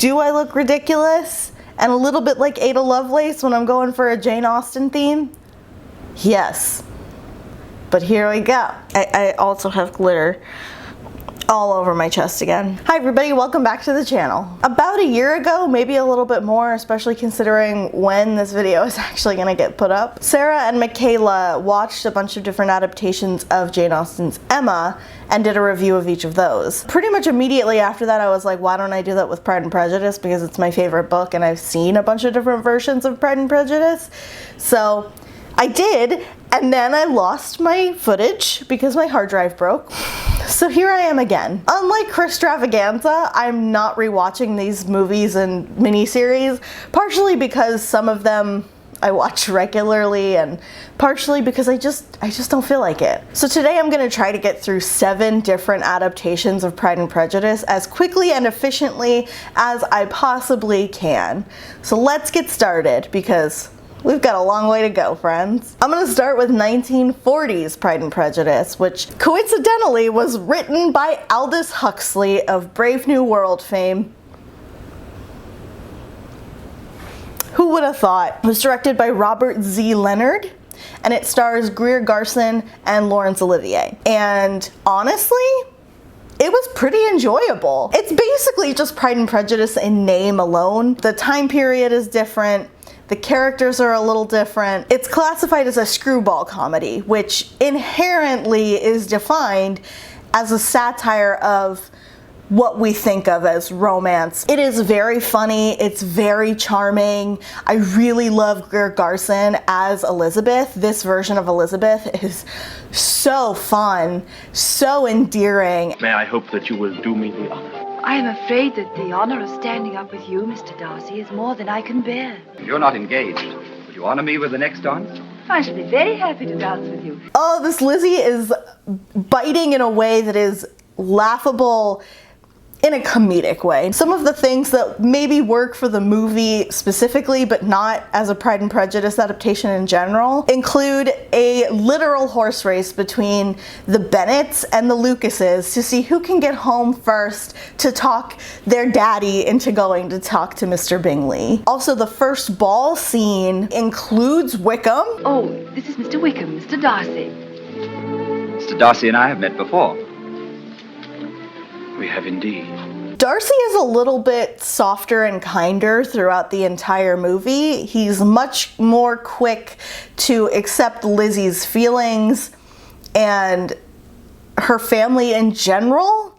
Do I look ridiculous and a little bit like Ada Lovelace when I'm going for a Jane Austen theme? Yes. But here we go. I also have glitter all over my chest again. Hi everybody, welcome back to the channel. About a year ago, maybe a little bit more, especially considering when this video is actually gonna get put up, Sarah and Michaela watched a bunch of different adaptations of Jane Austen's Emma and did a review of each of those. Pretty much immediately after that, I was like, why don't I do that with Pride and Prejudice, because it's my favorite book and I've seen a bunch of different versions of Pride and Prejudice. So I did, and then I lost my footage because my hard drive broke. So here I am again. Unlike Christravaganza, I'm not rewatching these movies and miniseries, partially because some of them I watch regularly and partially because I just don't feel like it. So today I'm gonna try to get through 7 different adaptations of Pride and Prejudice as quickly and efficiently as I possibly can. So let's get started because we've got a long way to go, friends. I'm gonna start with 1940s Pride and Prejudice, which coincidentally was written by Aldous Huxley of Brave New World fame. Who would have thought? It was directed by Robert Z. Leonard, and it stars Greer Garson and Laurence Olivier. And honestly, it was pretty enjoyable. It's basically just Pride and Prejudice in name alone. The time period is different. The characters are a little different. It's classified as a screwball comedy, which inherently is defined as a satire of what we think of as romance. It is very funny, it's very charming. I really love Greer Garson as Elizabeth. This version of Elizabeth is so fun, so endearing. May I hope that you will do me the honor? I am afraid that the honor of standing up with you, Mr. Darcy, is more than I can bear. You're not engaged. Would you honor me with the next dance? I shall be very happy to dance with you. Oh, this Lizzie is biting in a way that is laughable in a comedic way. Some of the things that maybe work for the movie specifically, but not as a Pride and Prejudice adaptation in general, include a literal horse race between the Bennets and the Lucases to see who can get home first to talk their daddy into going to talk to Mr. Bingley. Also, the first ball scene includes Wickham. Oh, this is Mr. Wickham, Mr. Darcy. Mr. Darcy and I have met before. We have indeed. Darcy is a little bit softer and kinder throughout the entire movie. He's much more quick to accept Lizzie's feelings and her family in general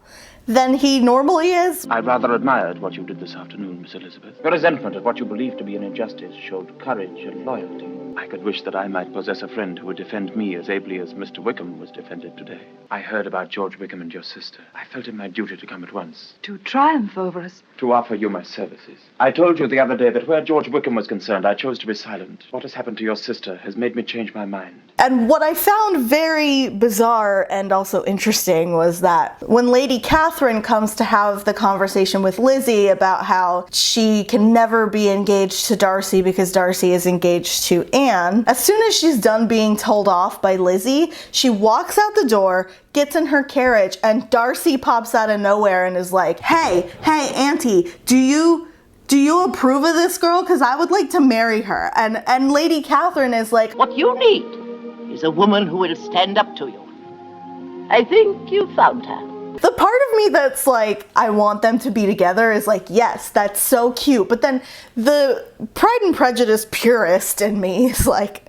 than he normally is. I rather admired what you did this afternoon, Miss Elizabeth. Your resentment at what you believed to be an injustice showed courage and loyalty. I could wish that I might possess a friend who would defend me as ably as Mr. Wickham was defended today. I heard about George Wickham and your sister. I felt it my duty to come at once. To triumph over us. To offer you my services. I told you the other day that where George Wickham was concerned, I chose to be silent. What has happened to your sister has made me change my mind. And what I found very bizarre and also interesting was that when Lady Catherine comes to have the conversation with Lizzie about how she can never be engaged to Darcy because Darcy is engaged to Anne, as soon as she's done being told off by Lizzie, she walks out the door, gets in her carriage, and Darcy pops out of nowhere and is like, hey, Auntie, do you approve of this girl? Because I would like to marry her. And Lady Catherine is like, what you need is a woman who will stand up to you. I think you found her. the part of me that's like, I want them to be together is like, yes, that's so cute. But then the Pride and Prejudice purist in me is like,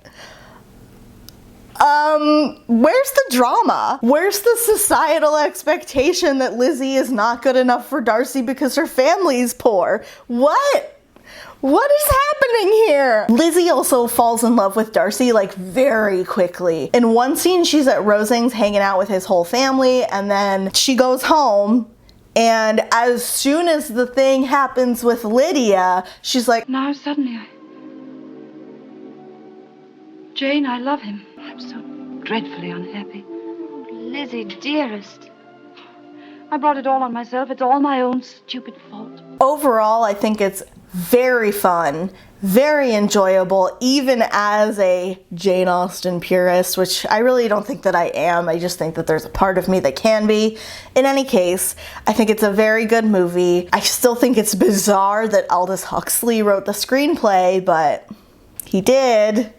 where's the drama? Where's the societal expectation that Lizzie is not good enough for Darcy because her family's poor? What is happening here? Lizzie also falls in love with Darcy like very quickly. In one scene, she's at Rosings hanging out with his whole family, and then she goes home, and as soon as the thing happens with Lydia, she's like, Now suddenly Jane, I love him. I'm so dreadfully unhappy. Oh, Lizzie, dearest. I brought it all on myself. It's all my own stupid fault. Overall, I think it's very fun, very enjoyable, even as a Jane Austen purist, which I really don't think that I am. I just think that there's a part of me that can be. In any case, I think it's a very good movie. I still think it's bizarre that Aldous Huxley wrote the screenplay, but he did.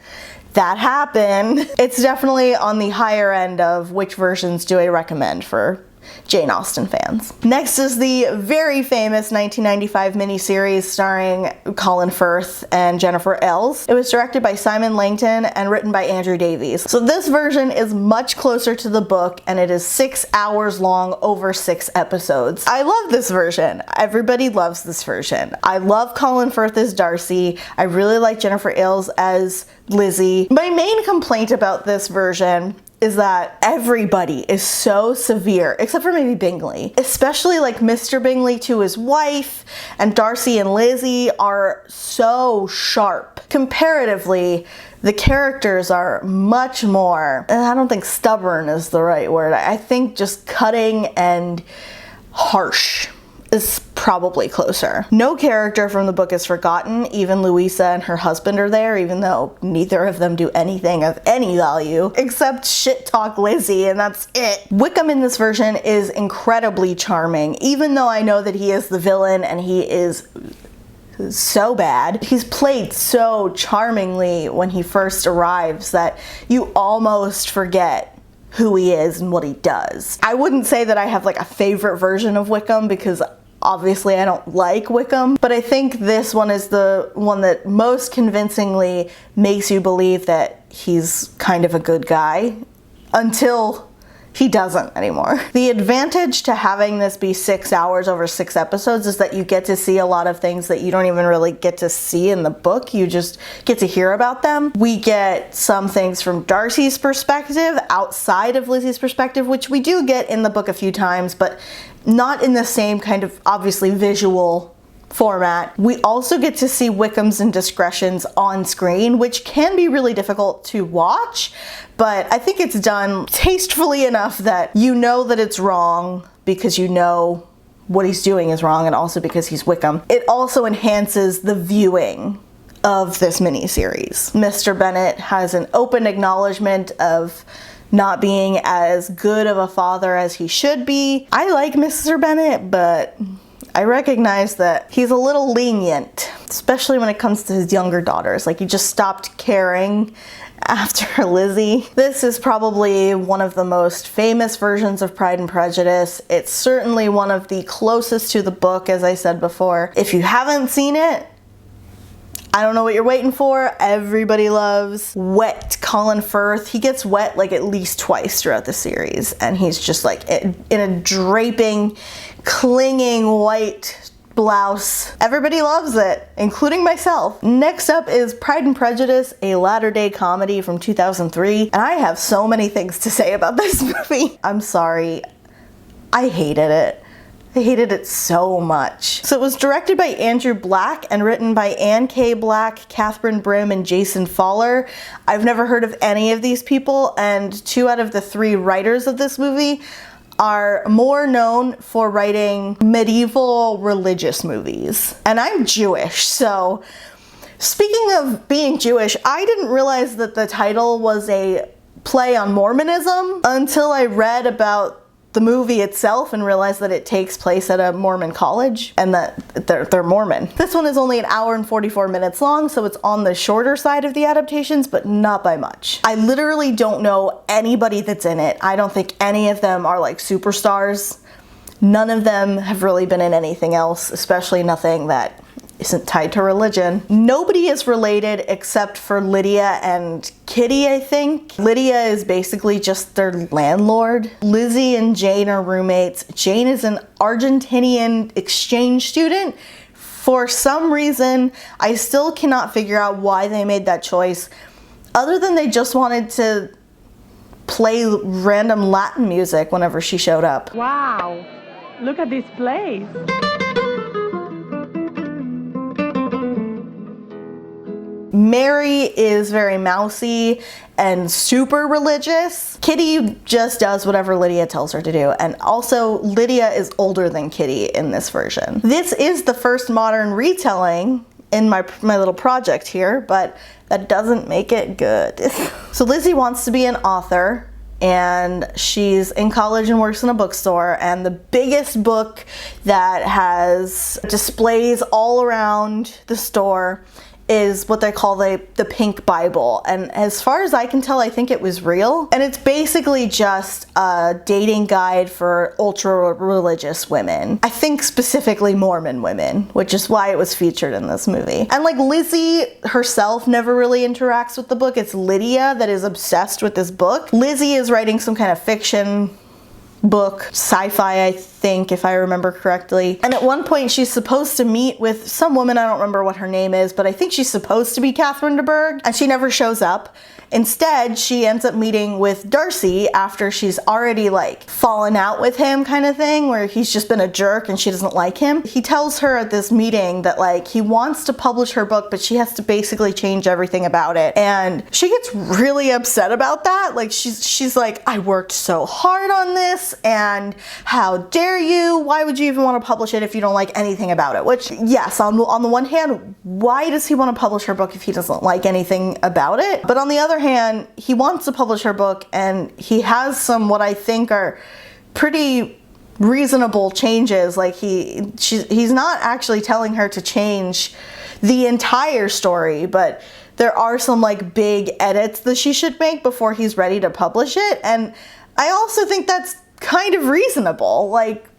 That happened. It's definitely on the higher end of which versions do I recommend for Jane Austen fans. Next is the very famous 1995 miniseries starring Colin Firth and Jennifer Eels. It was directed by Simon Langton and written by Andrew Davies. So this version is much closer to the book, and it is 6 hours long over 6 episodes. I love this version. Everybody loves this version. I love Colin Firth as Darcy. I really like Jennifer Eels as Lizzie. My main complaint about this version is that everybody is so severe, except for maybe Bingley. Especially like Mr. Bingley to his wife, and Darcy and Lizzie are so sharp. Comparatively, the characters are much more, and I don't think stubborn is the right word. I think just cutting and harsh is probably closer. No character from the book is forgotten. Even Louisa and her husband are there, even though neither of them do anything of any value except shit talk Lizzie, and that's it. Wickham in this version is incredibly charming, even though I know that he is the villain and he is so bad. He's played so charmingly when he first arrives that you almost forget who he is and what he does. I wouldn't say that I have like a favorite version of Wickham because obviously I don't like Wickham, but I think this one is the one that most convincingly makes you believe that he's kind of a good guy until he doesn't anymore. The advantage to having this be 6 hours over 6 episodes is that you get to see a lot of things that you don't even really get to see in the book. You just get to hear about them. We get some things from Darcy's perspective outside of Lizzie's perspective, which we do get in the book a few times, but not in the same kind of obviously visual format. We also get to see Wickham's indiscretions on screen, which can be really difficult to watch, but I think it's done tastefully enough that you know that it's wrong because you know what he's doing is wrong, and also because he's Wickham. It also enhances the viewing of this miniseries. Mr. Bennet has an open acknowledgement of not being as good of a father as he should be. I like Mr. Bennet, but I recognize that he's a little lenient, especially when it comes to his younger daughters. Like, he just stopped caring after Lizzie. This is probably one of the most famous versions of Pride and Prejudice. It's certainly one of the closest to the book, as I said before. If you haven't seen it, I don't know what you're waiting for. Everybody loves wet Colin Firth. He gets wet like at least twice throughout the series, and he's just like in a draping, clinging white blouse. Everybody loves it, including myself. Next up is Pride and Prejudice, a latter-day comedy from 2003, and I have so many things to say about this movie. I'm sorry. I hated it. I hated it so much. So it was directed by Andrew Black and written by Anne K. Black, Catherine Brim, and Jason Fowler. I've never heard of any of these people, and 2 out of the 3 writers of this movie are more known for writing medieval religious movies. And I'm Jewish, so speaking of being Jewish, I didn't realize that the title was a play on Mormonism until I read about the movie itself and realized that it takes place at a Mormon college and that they're Mormon. This one is only 1 hour and 44 minutes long, so it's on the shorter side of the adaptations, but not by much. I literally don't know anybody that's in it. I don't think any of them are like superstars. None of them have really been in anything else, especially nothing that isn't tied to religion. Nobody is related except for Lydia and Kitty, I think. Lydia is basically just their landlord. Lizzie and Jane are roommates. Jane is an Argentinian exchange student. For some reason, I still cannot figure out why they made that choice, other than they just wanted to play random Latin music whenever she showed up. Wow, look at this place. Mary is very mousy and super religious. Kitty just does whatever Lydia tells her to do, and also Lydia is older than Kitty in this version. This is the first modern retelling in my little project here, but that doesn't make it good. So Lizzie wants to be an author, and she's in college and works in a bookstore, and the biggest book that has displays all around the store is what they call the Pink Bible. And as far as I can tell, I think it was real. And it's basically just a dating guide for ultra religious women. I think specifically Mormon women, which is why it was featured in this movie. And like Lizzie herself never really interacts with the book. It's Lydia that is obsessed with this book. Lizzie is writing some kind of fiction book, sci-fi, I think, if I remember correctly. And at one point she's supposed to meet with some woman, I don't remember what her name is, but I think she's supposed to be Catherine de Bourgh, and she never shows up. Instead, she ends up meeting with Darcy after she's already like fallen out with him, kind of thing, where he's just been a jerk and she doesn't like him. He tells her at this meeting that like he wants to publish her book, but she has to basically change everything about it. And she gets really upset about that. Like she's like, I worked so hard on this, and how dare you? Why would you even want to publish it if you don't like anything about it? Which, yes, on the one hand, why does he want to publish her book if he doesn't like anything about it? But on the other hand, he wants to publish her book, and he has some what I think are pretty reasonable changes. Like he's not actually telling her to change the entire story, but there are some like big edits that she should make before he's ready to publish it. And I also think that's kind of reasonable. Like,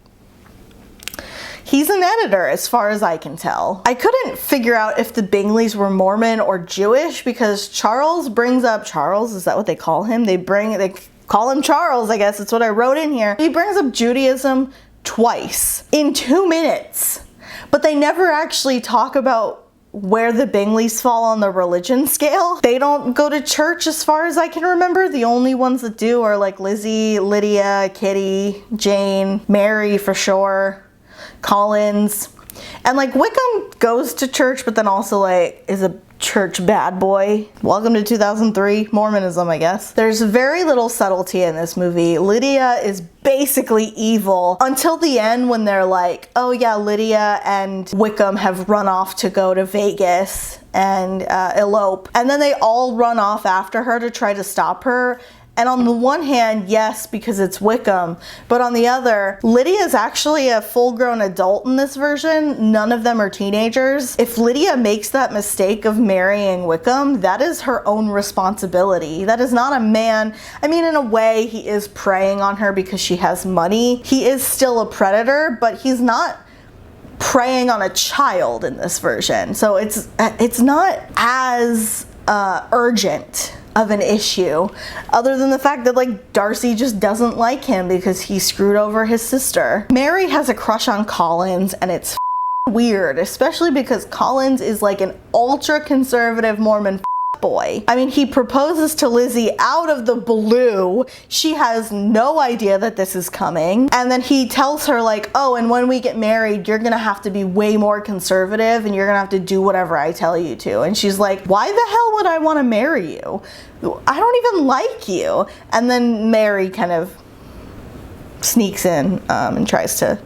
he's an editor as far as I can tell. I couldn't figure out if the Bingleys were Mormon or Jewish, because Charles brings up, Charles, is that what they call him? They call him Charles, I guess. It's what I wrote in here. He brings up Judaism twice in 2 minutes, but they never actually talk about where the Bingleys fall on the religion scale. They don't go to church as far as I can remember. The only ones that do are like Lizzie, Lydia, Kitty, Jane, Mary for sure, Collins. And like Wickham goes to church, but then also like is a church bad boy. Welcome to 2003 Mormonism, I guess. There's very little subtlety in this movie. Lydia is basically evil until the end, when they're like, oh yeah, Lydia and Wickham have run off to go to Vegas and elope. And then they all run off after her to try to stop her. And on the one hand, yes, because it's Wickham, but on the other, Lydia is actually a full-grown adult in this version. None of them are teenagers. If Lydia makes that mistake of marrying Wickham, that is her own responsibility. That is not a man. I mean, in a way, he is preying on her because she has money. He is still a predator, but he's not preying on a child in this version. So it's not as urgent of an issue, other than the fact that like Darcy just doesn't like him because he screwed over his sister. Mary has a crush on Collins, and it's weird, especially because Collins is like an ultra conservative Mormon boy. I mean, he proposes to Lizzie out of the blue. She has no idea that this is coming. And then he tells her like, oh, and when we get married, you're gonna have to be way more conservative and you're gonna have to do whatever I tell you to. And she's like, why the hell would I want to marry you? I don't even like you. And then Mary kind of sneaks in and tries to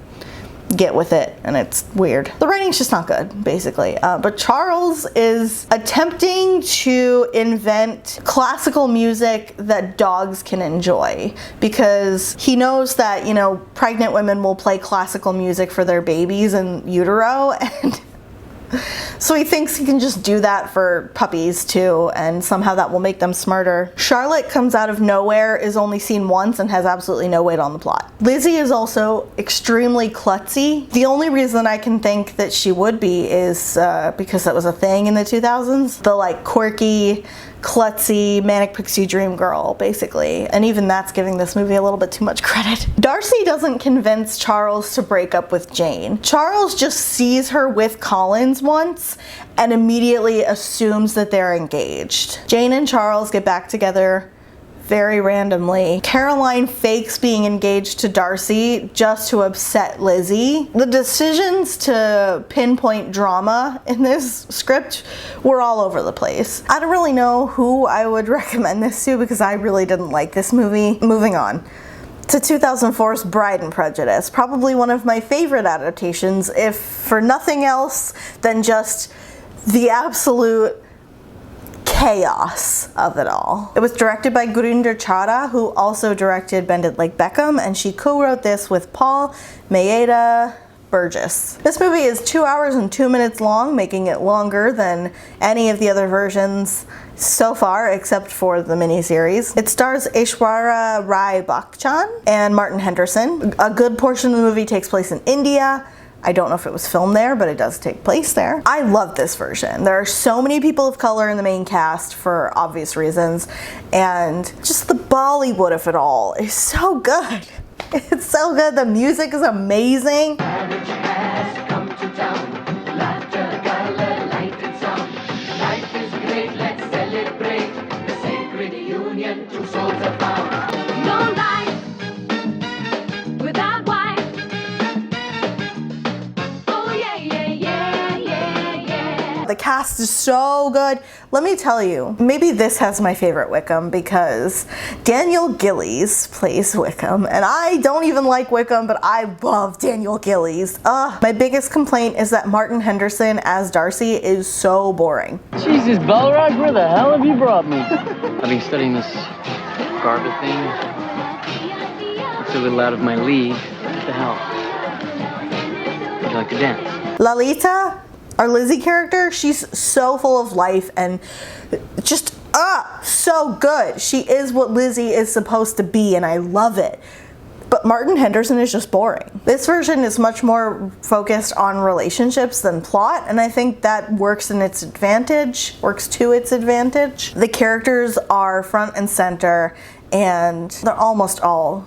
get with it, and it's weird. The writing's just not good, basically. But Charles is attempting to invent classical music that dogs can enjoy, because he knows that, you know, pregnant women will play classical music for their babies in utero, and so he thinks he can just do that for puppies too, and somehow that will make them smarter. Charlotte comes out of nowhere, is only seen once, and has absolutely no weight on the plot. Lizzie is also extremely klutzy. The only reason I can think that she would be is because that was a thing in the 2000s. The like quirky, klutzy, manic pixie dream girl, basically. And even that's giving this movie a little bit too much credit. Darcy doesn't convince Charles to break up with Jane. Charles just sees her with Collins once and immediately assumes that they're engaged. Jane and Charles get back together very randomly. Caroline fakes being engaged to Darcy just to upset Lizzie. The decisions to pinpoint drama in this script were all over the place. I don't really know who I would recommend this to, because I really didn't like this movie. Moving on to 2004's Bride and Prejudice, probably one of my favorite adaptations, if for nothing else than just the absolute chaos of it all. It was directed by Gurinder Chadha, who also directed Bend It Like Beckham, and she co-wrote this with Paul Maeda Burgess. This movie is 2 hours and 2 minutes long, making it longer than any of the other versions so far, except for the miniseries. It stars Aishwarya Rai Bachchan and Martin Henderson. A good portion of the movie takes place in India. I don't know if it was filmed there, but it does take place there. I love this version. There are so many people of color in the main cast for obvious reasons, and just the Bollywood of it all is so good. It's so good. The music is amazing. No life without wife. Oh yeah, yeah, yeah, yeah, yeah. The cast is so good. Let me tell you, maybe this has my favorite Wickham because Daniel Gillies plays Wickham, and I don't even like Wickham, but I love Daniel Gillies. My biggest complaint is that Martin Henderson as Darcy is so boring. Jesus, Balrog, where the hell have you brought me? I've been studying this Garba thing. It's a little out of my league. What the hell? Would you like to dance? Lalita, our Lizzie character, she's so full of life and just so good. She is what Lizzie is supposed to be, and I love it. But Martin Henderson is just boring. This version is much more focused on relationships than plot, and I think that works to its advantage. The characters are front and center, and they're almost all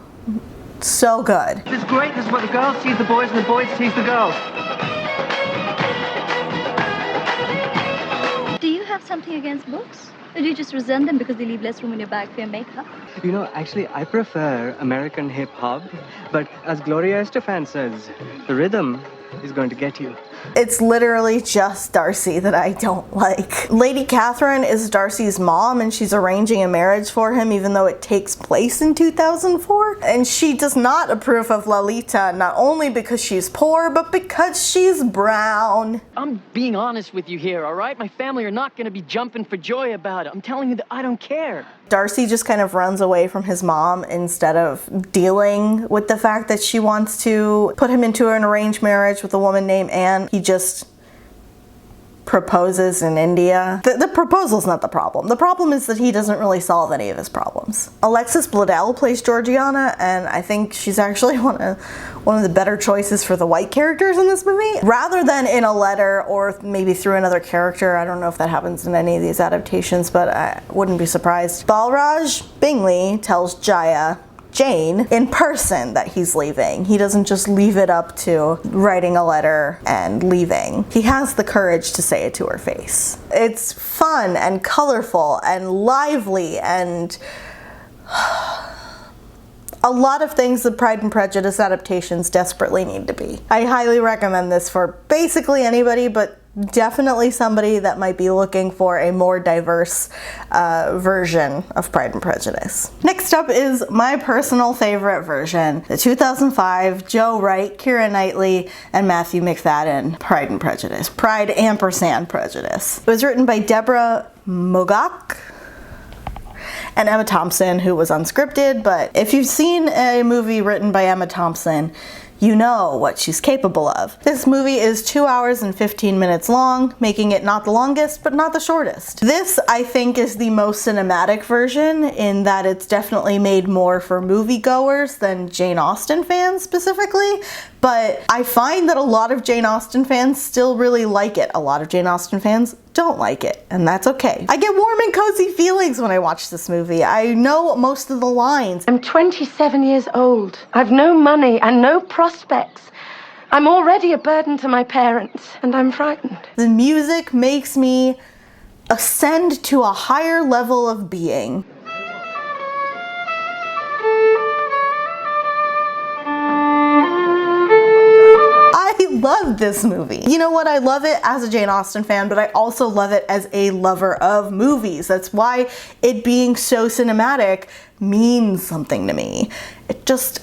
so good. It's great. This is what the girls tease the boys and the boys tease the girls. Do you have something against books? Or do you just resent them because they leave less room in your bag for your makeup? You know, actually, I prefer American hip-hop, but as Gloria Estefan says, the rhythm is going to get you. It's literally just Darcy that I don't like. Lady Catherine is Darcy's mom, and she's arranging a marriage for him even though it takes place in 2004. And she does not approve of Lalita, not only because she's poor, but because she's brown. I'm being honest with you here, all right? My family are not going to be jumping for joy about it. I'm telling you that I don't care. Darcy just kind of runs away from his mom instead of dealing with the fact that she wants to put him into an arranged marriage with a woman named Anne. He just proposes in India. The proposal's not the problem. The problem is that he doesn't really solve any of his problems. Alexis Bledel plays Georgiana, and I think she's actually one of the better choices for the white characters in this movie. Rather than in a letter or maybe through another character, I don't know if that happens in any of these adaptations, but I wouldn't be surprised. Balraj Bingley tells Jane in person that he's leaving. He doesn't just leave it up to writing a letter and leaving. He has the courage to say it to her face. It's fun and colorful and lively and a lot of things that Pride and Prejudice adaptations desperately need to be. I highly recommend this for basically anybody, but definitely somebody that might be looking for a more diverse version of Pride and Prejudice. Next up is my personal favorite version, the 2005 Joe Wright, Keira Knightley, and Matthew McFadden Pride and Prejudice. Pride & Prejudice. It was written by Deborah Mogok and Emma Thompson, who was unscripted, but if you've seen a movie written by Emma Thompson, you know what she's capable of. This movie is 2 hours and 15 minutes long, making it not the longest, but not the shortest. This, I think, is the most cinematic version in that it's definitely made more for moviegoers than Jane Austen fans specifically, but I find that a lot of Jane Austen fans still really like it. A lot of Jane Austen fans don't like it, and that's okay. I get warm and cozy feelings when I watch this movie. I know most of the lines. I'm 27 years old. I've no money and no prospects. I'm already a burden to my parents, and I'm frightened. The music makes me ascend to a higher level of being. I love this movie. You know what? I love it as a Jane Austen fan, but I also love it as a lover of movies. That's why it being so cinematic means something to me. It just,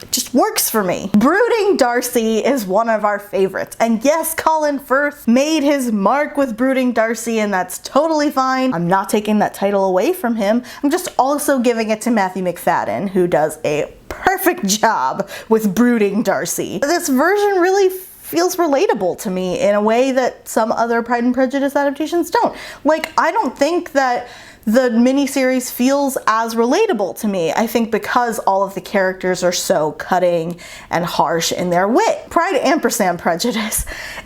It just works for me. Brooding Darcy is one of our favorites. And yes, Colin Firth made his mark with Brooding Darcy, and that's totally fine. I'm not taking that title away from him. I'm just also giving it to Matthew McFadden, who does a perfect job with Brooding Darcy. This version really feels relatable to me in a way that some other Pride and Prejudice adaptations don't. Like, I don't think that the miniseries feels as relatable to me. I think because all of the characters are so cutting and harsh in their wit. Pride & Prejudice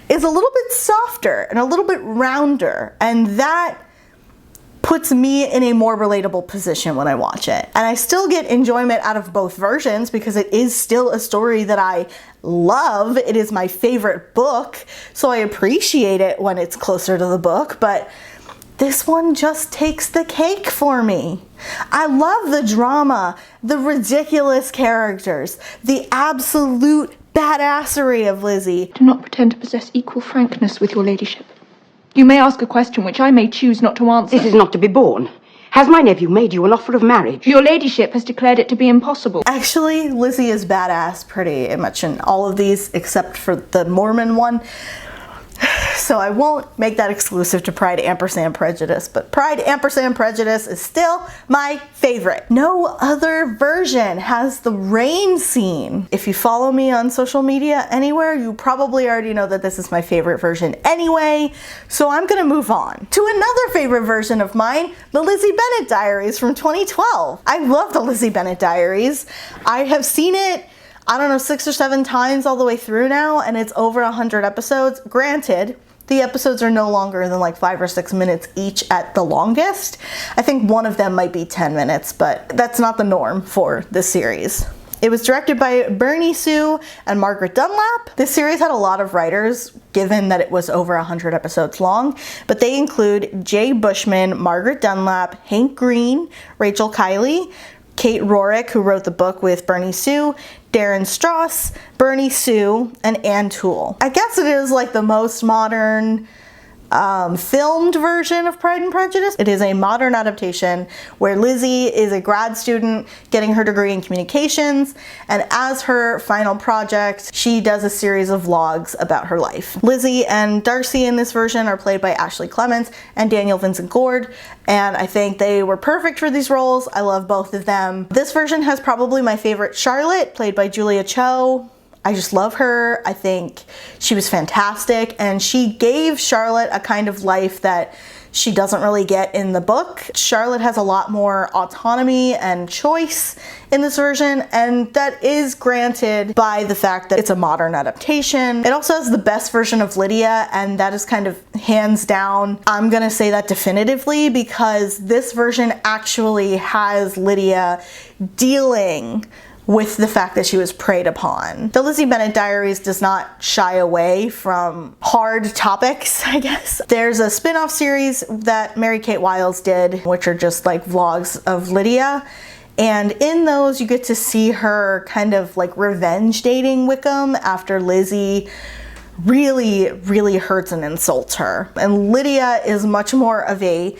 is a little bit softer and a little bit rounder, and that puts me in a more relatable position when I watch it. And I still get enjoyment out of both versions because it is still a story that I love. It is my favorite book, so I appreciate it when it's closer to the book, but this one just takes the cake for me. I love the drama, the ridiculous characters, the absolute badassery of Lizzie. Do not pretend to possess equal frankness with your ladyship. You may ask a question which I may choose not to answer. This is not to be borne. Has my nephew made you an offer of marriage? Your ladyship has declared it to be impossible. Actually, Lizzie is badass pretty much in all of these except for the Mormon one. So I won't make that exclusive to Pride & Prejudice, but Pride & Prejudice is still my favorite. No other version has the rain scene. If you follow me on social media anywhere, you probably already know that this is my favorite version anyway, so I'm gonna move on to another favorite version of mine, the Lizzie Bennet Diaries from 2012. I love the Lizzie Bennet Diaries. I have seen it, I don't know, 6 or 7 times all the way through now, and it's over 100 episodes. Granted, the episodes are no longer than like 5 or 6 minutes each at the longest. I think one of them might be 10 minutes, but that's not the norm for this series. It was directed by Bernie Sue and Margaret Dunlap. This series had a lot of writers, given that it was over 100 episodes long, but they include Jay Bushman, Margaret Dunlap, Hank Green, Rachel Kiley, Kate Rorick, who wrote the book with Bernie Sue, Darren Strauss, Bernie Sue, and Anne Toole. I guess it is like the most modern filmed version of Pride and Prejudice. It is a modern adaptation where Lizzie is a grad student getting her degree in communications, and as her final project, she does a series of vlogs about her life. Lizzie and Darcy in this version are played by Ashley Clements and Daniel Vincent Gord, and I think they were perfect for these roles. I love both of them. This version has probably my favorite Charlotte, played by Julia Cho. I just love her. I think she was fantastic, and she gave Charlotte a kind of life that she doesn't really get in the book. Charlotte has a lot more autonomy and choice in this version, and that is granted by the fact that it's a modern adaptation. It also has the best version of Lydia, and that is kind of hands down. I'm gonna say that definitively because this version actually has Lydia dealing with the fact that she was preyed upon. The Lizzie Bennet Diaries does not shy away from hard topics, I guess. There's a spin-off series that Mary-Kate Wiles did, which are just like vlogs of Lydia. And in those, you get to see her kind of like revenge dating Wickham after Lizzie really hurts and insults her. And Lydia is much more of a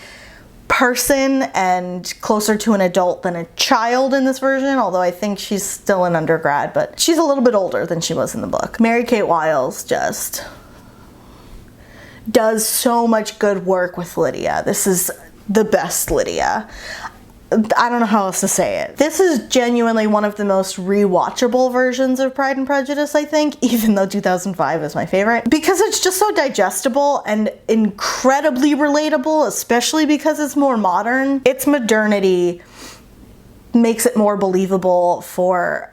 person and closer to an adult than a child in this version, although I think she's still an undergrad, but she's a little bit older than she was in the book. Mary-Kate Wiles just does so much good work with Lydia. This is the best Lydia. I don't know how else to say it. This is genuinely one of the most rewatchable versions of Pride and Prejudice, I think, even though 2005 is my favorite, because it's just so digestible and incredibly relatable, especially because it's more modern. Its modernity makes it more believable for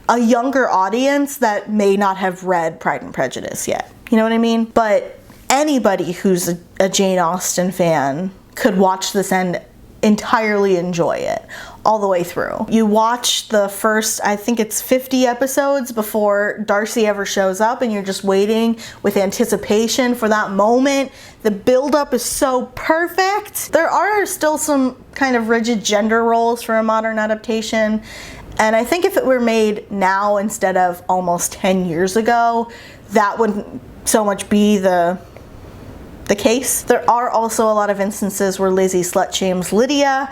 a younger audience that may not have read Pride and Prejudice yet. You know what I mean? But anybody who's a Jane Austen fan could watch this and entirely enjoy it all the way through. You watch the first, I think it's 50 episodes before Darcy ever shows up, and you're just waiting with anticipation for that moment. The buildup is so perfect. There are still some kind of rigid gender roles for a modern adaptation, and I think if it were made now instead of almost 10 years ago, that wouldn't so much be the case. There are also a lot of instances where Lizzie slut shames Lydia,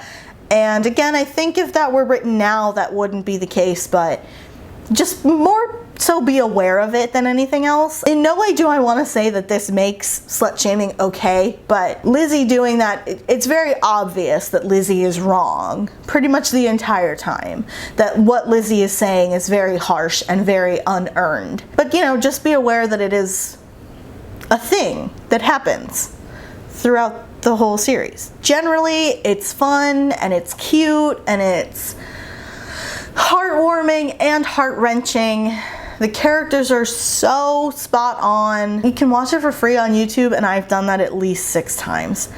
And again, I think if that were written now, that wouldn't be the case, but just more so be aware of it than anything else. In no way do I want to say that this makes slut shaming okay, but Lizzie doing that, it's very obvious that Lizzie is wrong pretty much the entire time. That what Lizzie is saying is very harsh and very unearned. But you know, just be aware that it is a thing that happens throughout the whole series. Generally, it's fun and it's cute and it's heartwarming and heart-wrenching. The characters are so spot on. You can watch it for free on YouTube, and I've done that at least 6 times.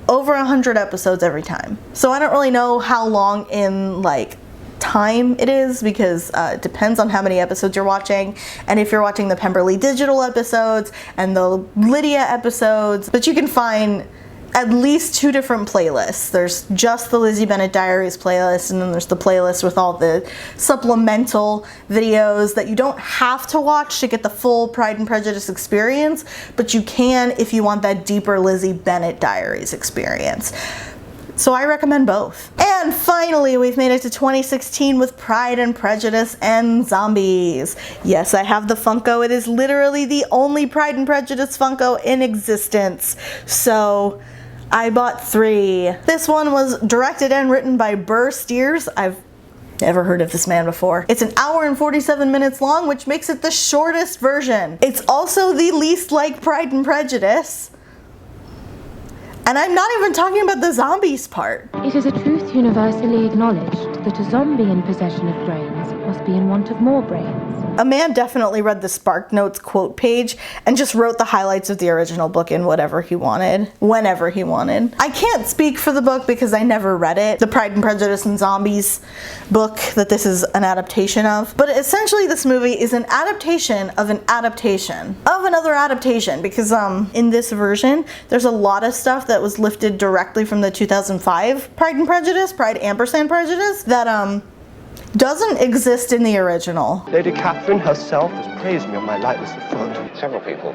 Over 100 episodes every time. So I don't really know how long in like time it is, because it depends on how many episodes you're watching, and if you're watching the Pemberley Digital episodes and the Lydia episodes. But you can find at least 2 different playlists. There's just the Lizzie Bennet Diaries playlist, and then there's the playlist with all the supplemental videos that you don't have to watch to get the full Pride and Prejudice experience, but you can if you want that deeper Lizzie Bennet Diaries experience. So I recommend both. And finally, we've made it to 2016 with Pride and Prejudice and Zombies. Yes, I have the Funko. It is literally the only Pride and Prejudice Funko in existence. So I bought 3. This one was directed and written by Burr Steers. I've never heard of this man before. It's an hour and 47 minutes long, which makes it the shortest version. It's also the least like Pride and Prejudice. And I'm not even talking about the zombies part. It is a truth universally acknowledged that a zombie in possession of brains must be in want of more brains. A man definitely read the SparkNotes quote page and just wrote the highlights of the original book in whatever he wanted, whenever he wanted. I can't speak for the book because I never read it, the Pride and Prejudice and Zombies book that this is an adaptation of. But essentially this movie is an adaptation of an adaptation of another adaptation, because in this version there's a lot of stuff that was lifted directly from the 2005 Pride and Prejudice, Pride ampersand Prejudice, that doesn't exist in the original. Lady Catherine herself has praised me on my lightness of foot. Several people,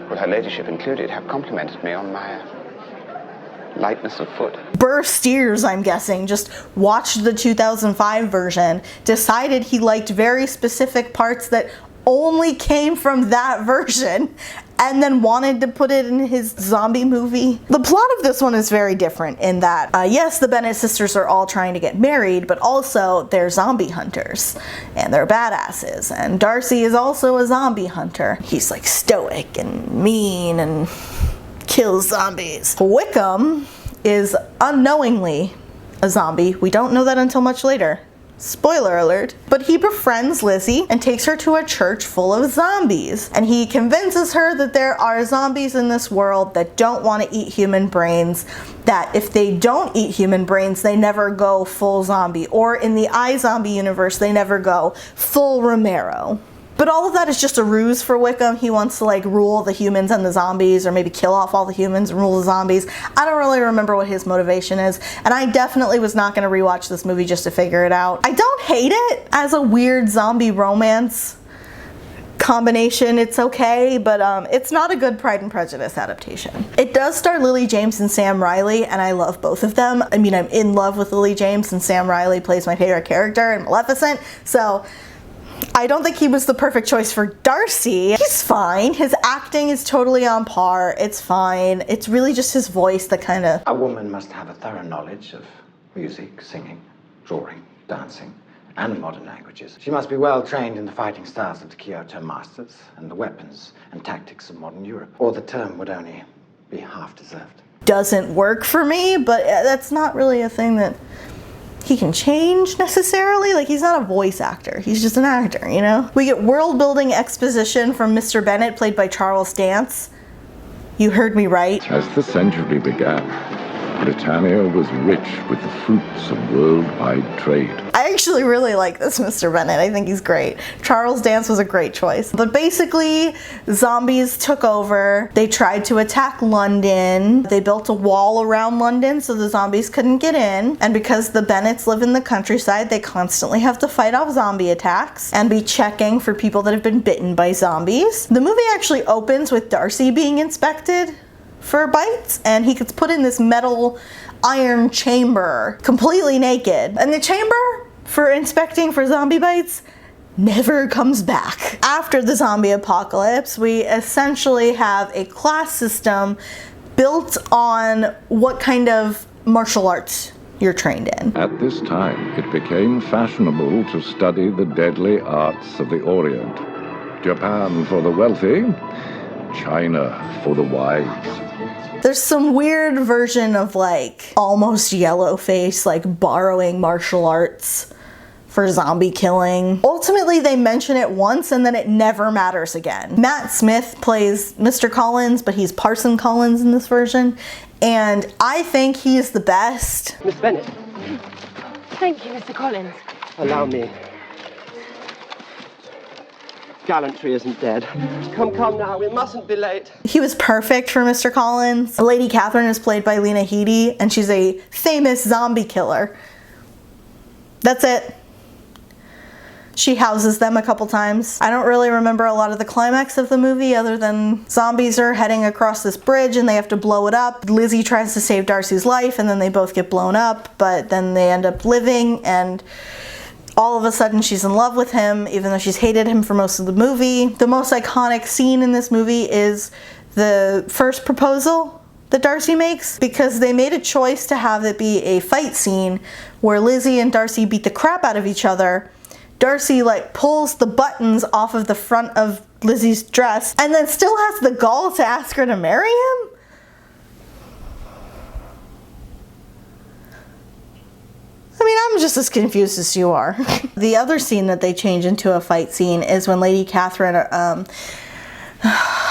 with her ladyship included, have complimented me on my lightness of foot. Burr Steers, I'm guessing, just watched the 2005 version, decided he liked very specific parts that only came from that version, and then wanted to put it in his zombie movie. The plot of this one is very different in that, yes, the Bennet sisters are all trying to get married, but also they're zombie hunters, and they're badasses, and Darcy is also a zombie hunter. He's like stoic and mean and kills zombies. Wickham is unknowingly a zombie. We don't know that until much later. Spoiler alert. But he befriends Lizzie and takes her to a church full of zombies. And he convinces her that there are zombies in this world that don't want to eat human brains, that if they don't eat human brains, they never go full zombie. Or in the iZombie universe, they never go full Romero. But all of that is just a ruse for Wickham. He wants to like rule the humans and the zombies, or maybe kill off all the humans and rule the zombies. I don't really remember what his motivation is, and I definitely was not going to rewatch this movie just to figure it out. I don't hate it as a weird zombie romance combination. It's okay, but it's not a good Pride and Prejudice adaptation. It does star Lily James and Sam Riley, and I love both of them. I mean, I'm in love with Lily James, and Sam Riley plays my favorite character in Maleficent, so I don't think he was the perfect choice for Darcy. He's fine. His acting is totally on par. It's fine. It's really just his voice that kind of... A woman must have a thorough knowledge of music, singing, drawing, dancing, and modern languages. She must be well trained in the fighting styles of the Kyoto masters and the weapons and tactics of modern Europe, or the term would only be half deserved. Doesn't work for me, but that's not really a thing that he can change necessarily. Like, he's not a voice actor, he's just an actor, you know? We get world building exposition from Mr. Bennet, played by Charles Dance. You heard me right. As the century began, Britannia was rich with the fruits of worldwide trade. I actually really like this Mr. Bennet. I think he's great. Charles Dance was a great choice. But basically, zombies took over. They tried to attack London. They built a wall around London so the zombies couldn't get in. And because the Bennets live in the countryside, they constantly have to fight off zombie attacks and be checking for people that have been bitten by zombies. The movie actually opens with Darcy being inspected for bites, and he gets put in this metal iron chamber, completely naked. And the chamber for inspecting for zombie bites never comes back. After the zombie apocalypse, we essentially have a class system built on what kind of martial arts you're trained in. At this time, it became fashionable to study the deadly arts of the Orient. Japan for the wealthy, China for the wise. There's some weird version of like almost yellow face, like borrowing martial arts for zombie killing. Ultimately, they mention it once and then it never matters again. Matt Smith plays Mr. Collins, but he's Parson Collins in this version. And I think he's the best. Miss Bennet, Thank you, Mr. Collins. allow me. Gallantry isn't dead. Come now, we mustn't be late. He was perfect for Mr. Collins. Lady Catherine is played by Lena Headey, and she's a famous zombie killer. That's it. She houses them a couple times. I don't really remember a lot of the climax of the movie other than zombies are heading across this bridge and they have to blow it up. Lizzie tries to save Darcy's life and then they both get blown up, but then they end up living, and all of a sudden she's in love with him even though she's hated him for most of the movie. The most iconic scene in this movie is the first proposal that Darcy makes, because they made a choice to have it be a fight scene where Lizzie and Darcy beat the crap out of each other. Darcy like pulls the buttons off of the front of Lizzie's dress and then still has the gall to ask her to marry him? I mean, I'm just as confused as you are. The other scene that they change into a fight scene is when Lady Catherine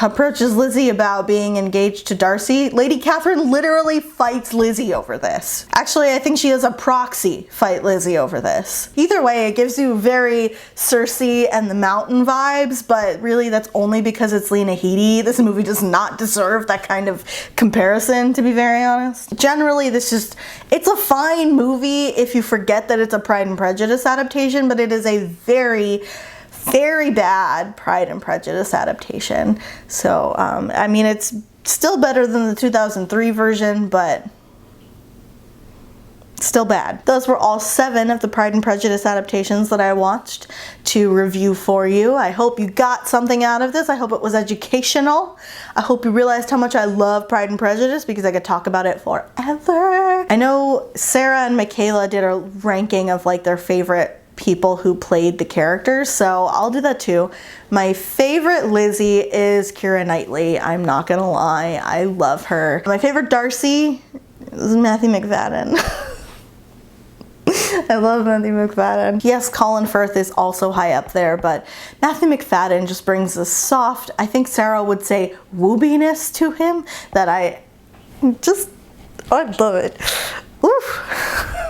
approaches Lizzie about being engaged to Darcy. Lady Catherine literally fights Lizzie over this. Actually, I think she has a proxy fight Lizzie over this. Either way, it gives you very Cersei and the Mountain vibes, but really that's only because it's Lena Headey. This movie does not deserve that kind of comparison, to be very honest. Generally, it's a fine movie if you forget that it's a Pride and Prejudice adaptation, but it is a very bad Pride and Prejudice adaptation. So, I mean, it's still better than the 2003 version, but still bad. Those were all 7 of the Pride and Prejudice adaptations that I watched to review for you. I hope you got something out of this. I hope it was educational. I hope you realized how much I love Pride and Prejudice because I could talk about it forever. I know Sarah and Michaela did a ranking of like their favorite people who played the characters, so I'll do that too. My favorite Lizzie is Keira Knightley. I'm not gonna lie, I love her. My favorite Darcy is Matthew McFadden. I love Matthew McFadden. Yes, Colin Firth is also high up there, but Matthew McFadden just brings this soft, I think Sarah would say woobiness to him that I love it. Oof.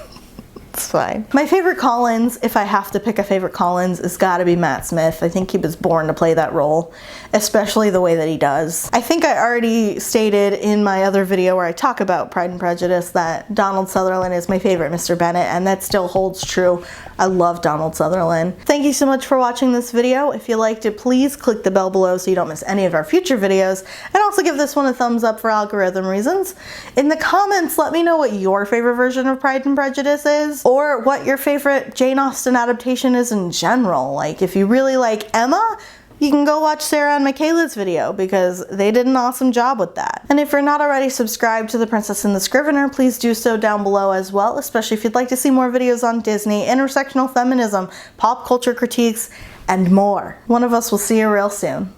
It's fine. My favorite Collins, if I have to pick a favorite Collins, has gotta be Matt Smith. I think he was born to play that role, especially the way that he does. I think I already stated in my other video where I talk about Pride and Prejudice that Donald Sutherland is my favorite Mr. Bennet, and that still holds true. I love Donald Sutherland. Thank you so much for watching this video. If you liked it, please click the bell below so you don't miss any of our future videos, and also give this one a thumbs up for algorithm reasons. In the comments, let me know what your favorite version of Pride and Prejudice is, or what your favorite Jane Austen adaptation is in general. Like, if you really like Emma, you can go watch Sarah and Michaela's video because they did an awesome job with that. And if you're not already subscribed to The Princess and the Scrivener, please do so down below as well, especially if you'd like to see more videos on Disney, intersectional feminism, pop culture critiques, and more. One of us will see you real soon.